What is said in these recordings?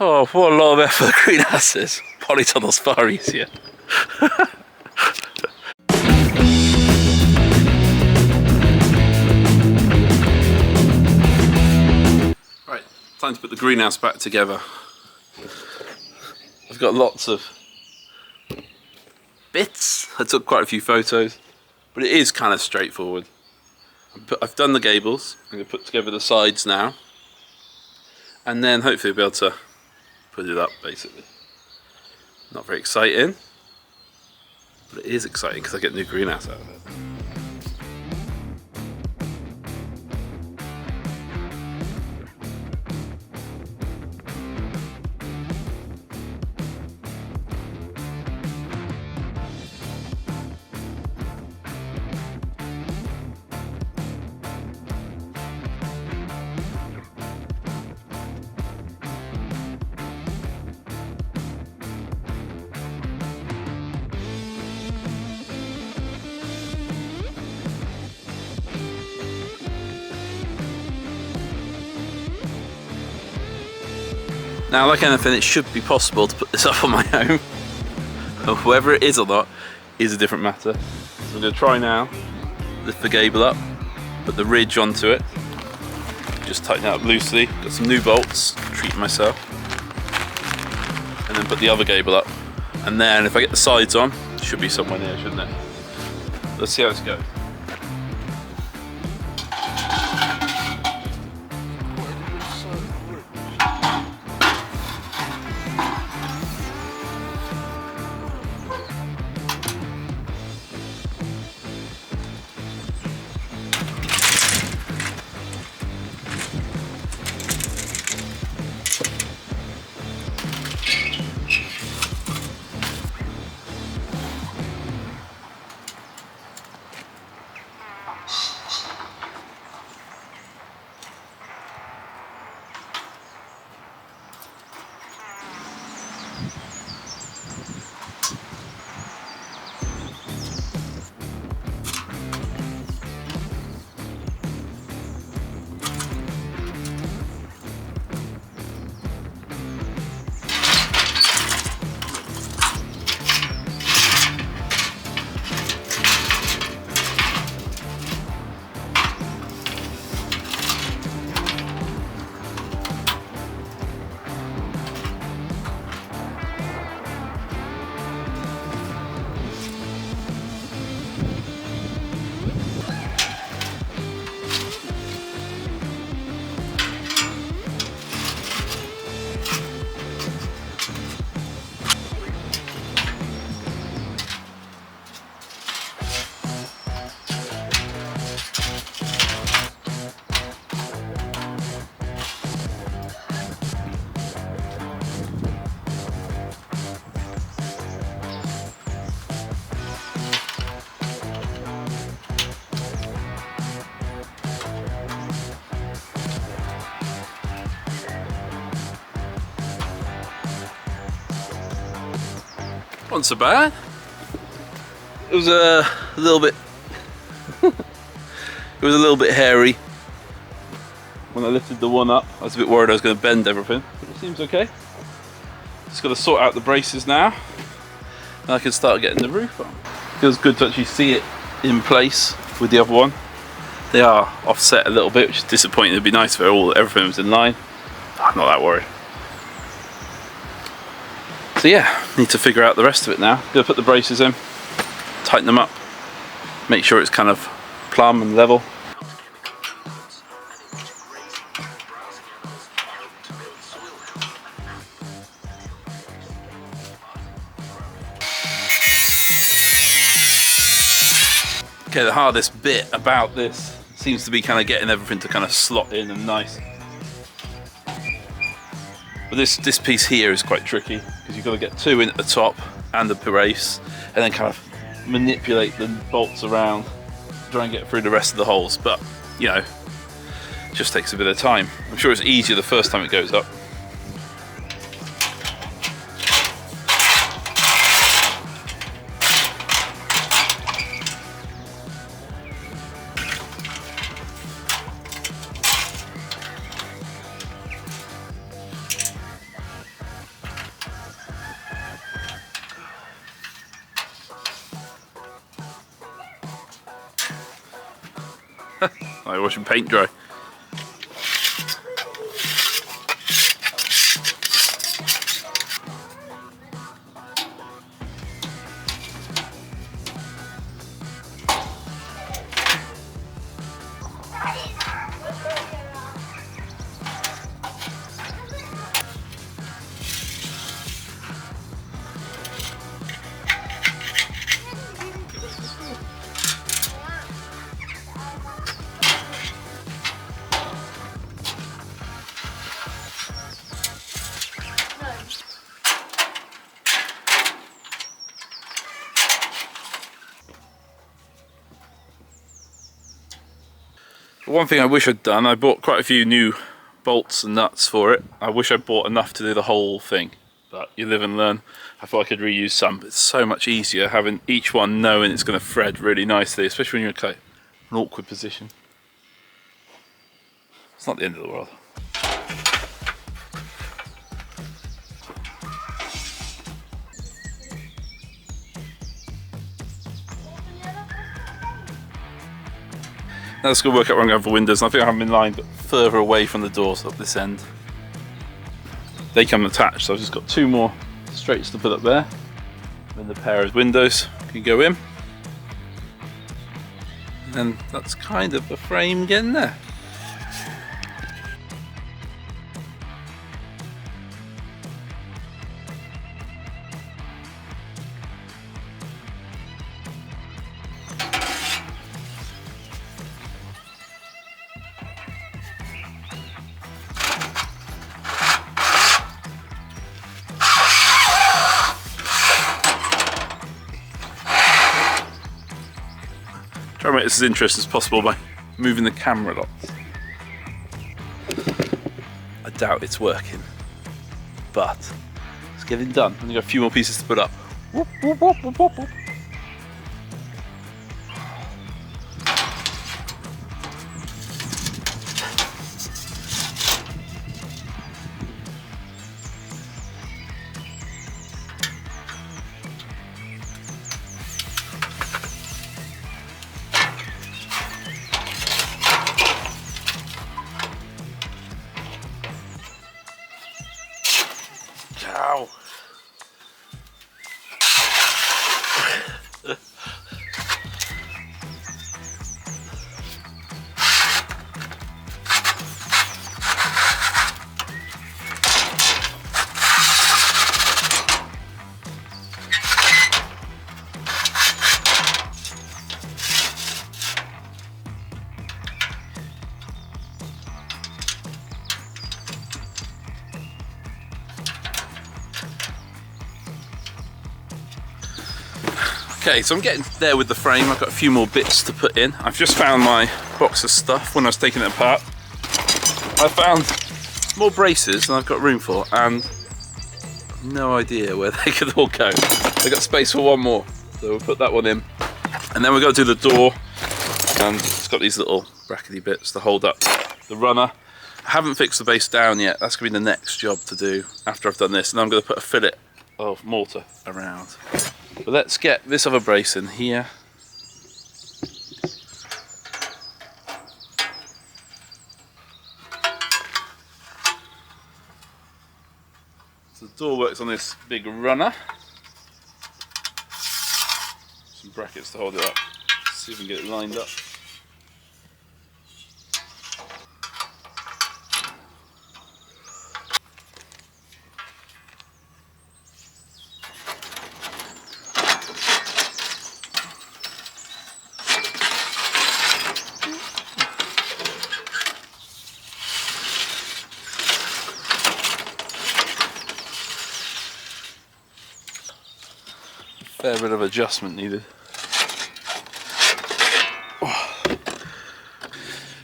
Oh, what a lot of effort greenhouses. Polytunnel's far easier. Right, time to put the greenhouse back together. I've got lots of bits. I took quite a few photos, but it is kind of straightforward. I've done the gables. I'm going to put together the sides now, and then hopefully be able to put it up basically. Not very exciting, but it is exciting because I get a new greenhouse out of it. Now, like anything, it should be possible to put this up on my own. Whether it is or not is a different matter. So I'm going to try now, lift the gable up, put the ridge onto it, just tighten it up loosely, got some new bolts, treat myself, and then put the other gable up. And then if I get the sides on, it should be somewhere near, shouldn't it? Let's see how this goes. Wasn't so bad. It was a little bit it was a little bit hairy when I lifted the one up. I was a bit worried I was going to bend everything, but it seems okay. Just got to sort out the braces now, and I can start getting the roof on. Feels good to actually see it in place with the other one. They are offset a little bit, which is disappointing. It'd be nice if everything was in line. I'm not that worried. So yeah, need to figure out the rest of it now. Gonna put the braces in, tighten them up, make sure it's kind of plumb and level. Okay, the hardest bit about this seems to be kind of getting everything to kind of slot in and nice. But this piece here is quite tricky because you've got to get two in at the top and the brace, and then kind of manipulate the bolts around to try and get through the rest of the holes. But you know, it just takes a bit of time. I'm sure it's easier the first time it goes up. like watching paint dry. One thing I wish I'd done, I bought quite a few new bolts and nuts for it. I wish I'd bought enough to do the whole thing, but you live and learn. I thought I could reuse some, but it's so much easier having each one knowing it's going to thread really nicely, especially when you're in an awkward position. It's not the end of the world. Now let's go work out where I'm going for windows. I think I have them in line, but further away from the doors up this end. They come attached, so I've just got two more straights to put up there. And the pair of windows can go in. And then that's kind of the frame getting there. Try to make this as interesting as possible by moving the camera a lot. I doubt it's working, but it's getting done. I've only got a few more pieces to put up. Whoop, whoop, whoop, whoop, whoop, whoop. Ow. Okay, so I'm getting there with the frame. I've got a few more bits to put in. I've just found my box of stuff when I was taking it apart. I found more braces than I've got room for, and no idea where they could all go. I've got space for one more, so we'll put that one in. And then we've got to do the door, and it's got these little brackety bits to hold up the runner. I haven't fixed the base down yet. That's going to be the next job to do after I've done this, and I'm going to put a fillet of mortar around. But let's get this other brace in here. So the door works on this big runner. Some brackets to hold it up. Let's see if we can get it lined up. Fair bit of adjustment needed.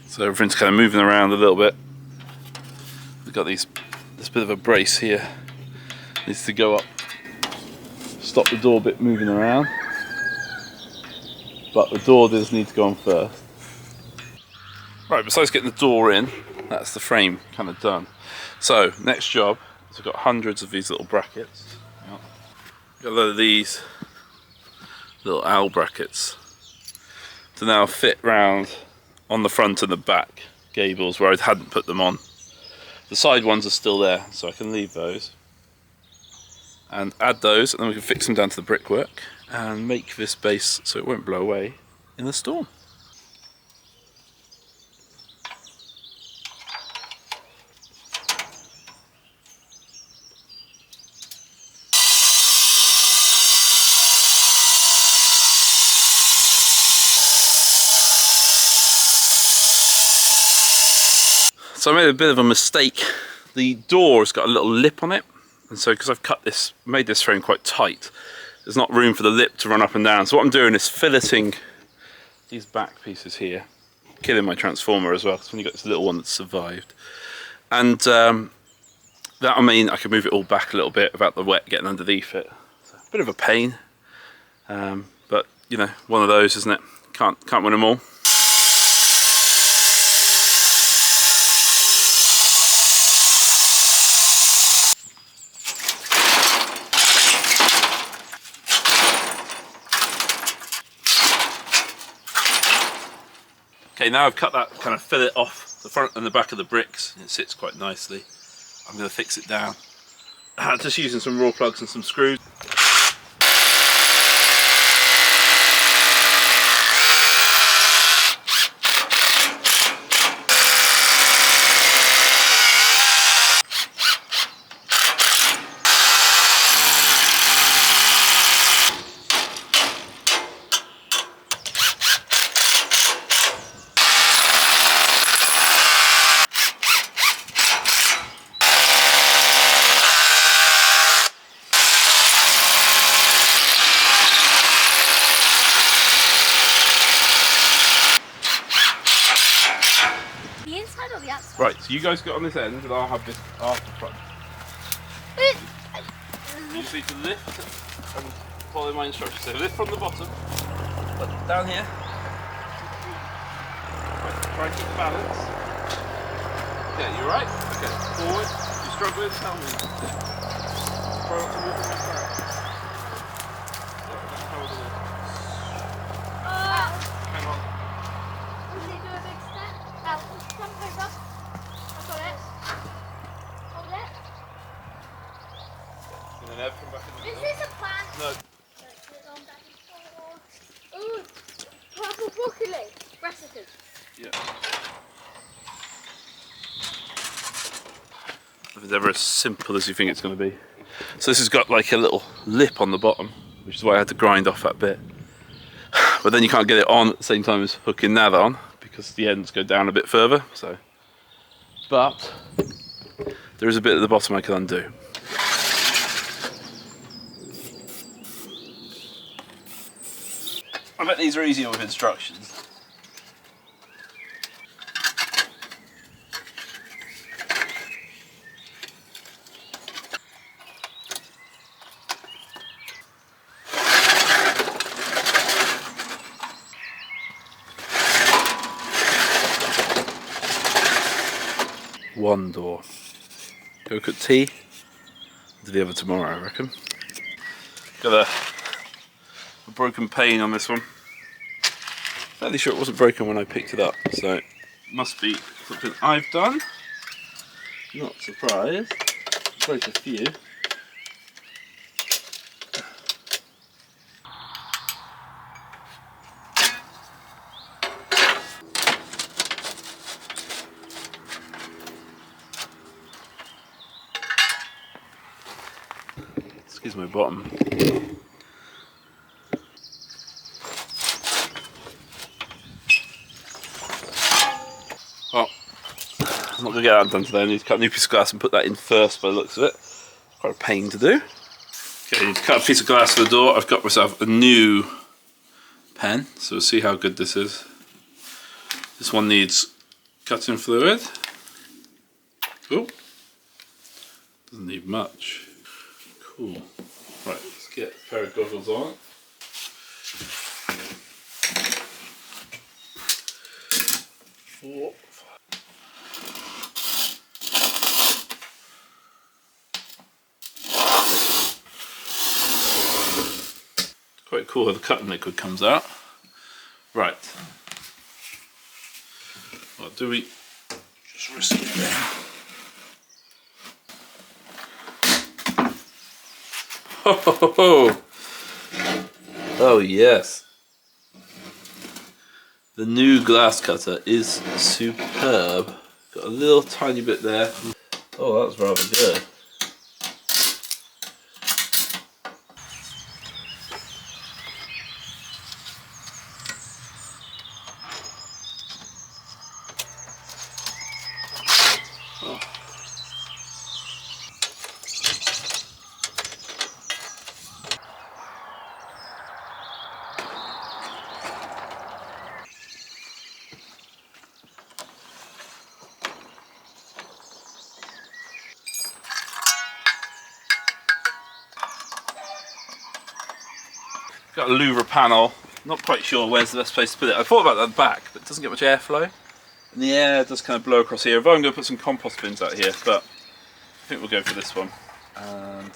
So everything's kind of moving around a little bit. We've got this bit of a brace here. Needs to go up. Stop the door bit moving around. But the door does need to go on first. Right, besides getting the door in, that's the frame kind of done. So next job is we've got hundreds of these little brackets. Got a load of these little owl brackets to now fit round on the front and the back gables where I hadn't put them on. The side ones are still there, so I can leave those and add those, and then we can fix them down to the brickwork and make this base so it won't blow away in the storm. So I made a bit of a mistake. The door's got a little lip on it, and so because I've made this frame quite tight, there's not room for the lip to run up and down. So what I'm doing is filleting these back pieces here, killing my transformer as well, because when you've got this little one that's survived. And that'll mean I can move it all back a little bit without the wet getting underneath it. So a bit of a pain, but you know, one of those, isn't it? Can't win them all. Okay, now I've cut that kind of fillet off the front and the back of the bricks. It sits quite nicely. I'm going to fix it down. Just using some raw plugs and some screws. Right, so you guys get on this end and I'll have this after front. You just need to lift and follow my instructions. So lift from the bottom, down here. Try and keep the balance. Okay, you alright? Okay, forward. If you're struggling, tell me. Try not to move from your back. Hang on. Does he do a big step? Jump over. I've got it. Hold it. And then come back in the Is middle. this a plant? No. Ooh, purple broccoli. Brassicas. Yeah. If it's ever as simple as you think it's going to be. So this has got like a little lip on the bottom, which is why I had to grind off that bit. But then you can't get it on at the same time as hooking that on, because the ends go down a bit further. So, but there is a bit at the bottom I can undo. I bet these are easier with instructions. One door. Go cook tea. Do the other tomorrow, I reckon. Got a broken pane on this one. Fairly sure it wasn't broken when I picked it up, so it must be something I've done. Not surprised. Broke a few. Excuse my bottom. Well, I'm not going to get that done today. I need to cut a new piece of glass and put that in first by the looks of it. Quite a pain to do. Okay, I need to cut a piece of glass for the door. I've got myself a new pen, so we'll see how good this is. This one needs cutting fluid. Oh, doesn't need much. Cool. Right, let's get a pair of goggles on. Four, five. Quite cool how the cutting liquid comes out. Right. Or do we just risk it there? Oh yes. The new glass cutter is superb. Got a little tiny bit there. Oh, that's rather good. Oh. Got a louvre panel, not quite sure where's the best place to put it. I thought about that at the back, but it doesn't get much airflow. And the air does kind of blow across here. I'm going to put some compost bins out here, but I think we'll go for this one. And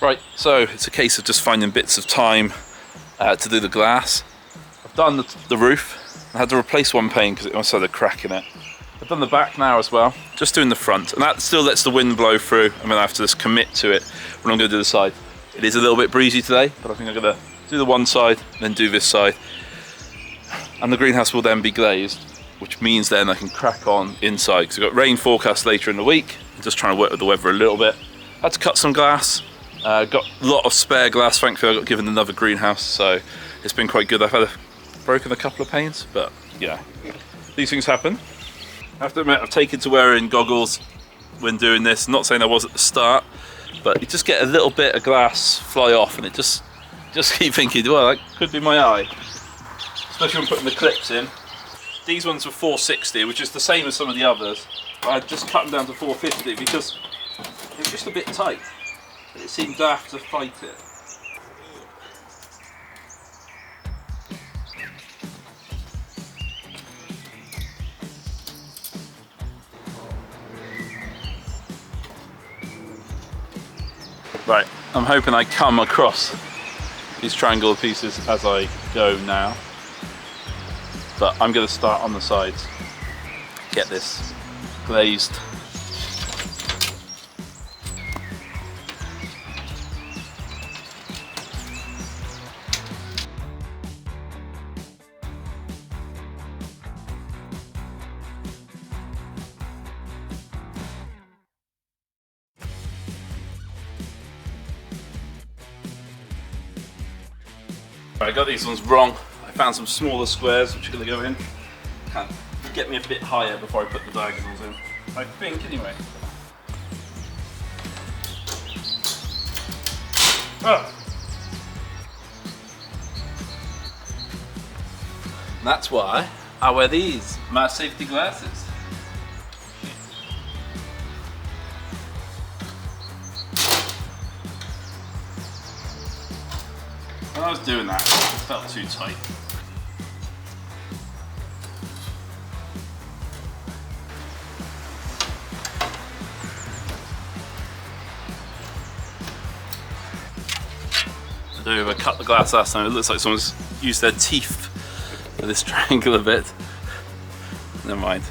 right, so it's a case of just finding bits of time to do the glass. I've done the roof. I had to replace one pane because it must have had a crack in it. I've done the back now as well, just doing the front, and that still lets the wind blow through. I'm going to have to just commit to it when I'm going to do the side. It is a little bit breezy today, but I think I'm going to do the one side, then do this side. And the greenhouse will then be glazed, which means then I can crack on inside, because we've got rain forecast later in the week. I'm just trying to work with the weather a little bit. Had to cut some glass. Got a lot of spare glass, thankfully I got given another greenhouse, so it's been quite good. I've broken a couple of panes, but yeah, these things happen. I have to admit, I've taken to wearing goggles when doing this. I'm not saying I was at the start, but you just get a little bit of glass fly off and it just keep thinking, well, that could be my eye. Especially when putting the clips in. These ones were 460, which is the same as some of the others, but I just cut them down to 450 because they're just a bit tight. It seemed daft to fight it. Right, I'm hoping I come across these triangle pieces as I go now. But I'm going to start on the sides. Get this glazed. I got these ones wrong. I found some smaller squares which are going to go in. Kind of get me a bit higher before I put the diagonals in. I think, anyway. Oh. That's why I wear these, my safety glasses. When I was doing that, it felt too tight. So I cut the glass last time. It looks like someone's used their teeth for this triangular bit. Never mind.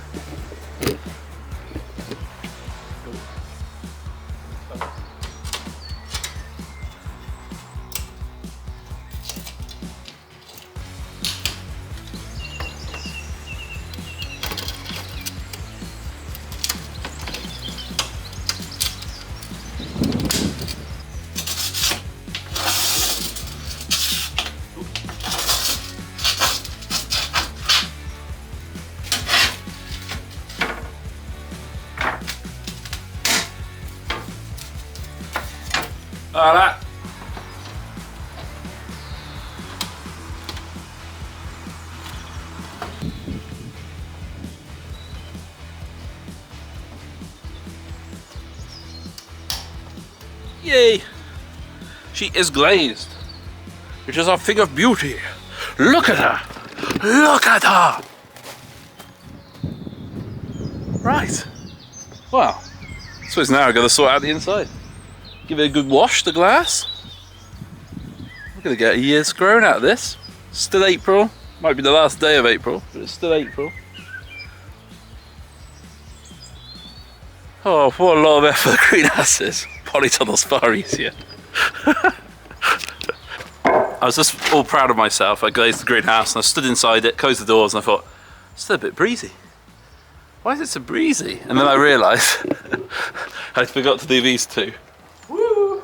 Voilà. Yay! She is glazed, which is our thing of beauty. Look at her! Look at her! Right. Well, I suppose now I've got to sort out the inside. Give it a good wash, the glass. We're going to get a year's grown out of this. Still April. Might be the last day of April, but it's still April. Oh, what a lot of effort the greenhouses. Polytunnel's far easier. I was just all proud of myself. I glazed the greenhouse and I stood inside it, closed the doors, and I thought, it's still a bit breezy. Why is it so breezy? And then I realised I forgot to do these two. Woo!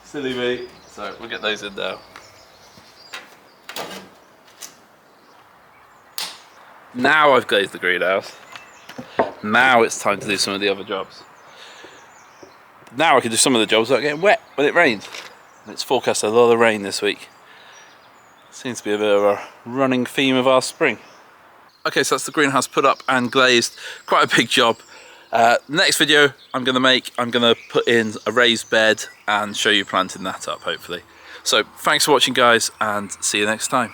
Silly me. So we'll get those in now. Now I've glazed the greenhouse. Now it's time to do some of the other jobs. Now I can do some of the jobs without getting wet when it rains. And it's forecast a lot of rain this week. Seems to be a bit of a running theme of our spring. Okay, so that's the greenhouse put up and glazed. Quite a big job. Next video I'm going to put in a raised bed and show you planting that up, hopefully. So thanks for watching, guys, and see you next time.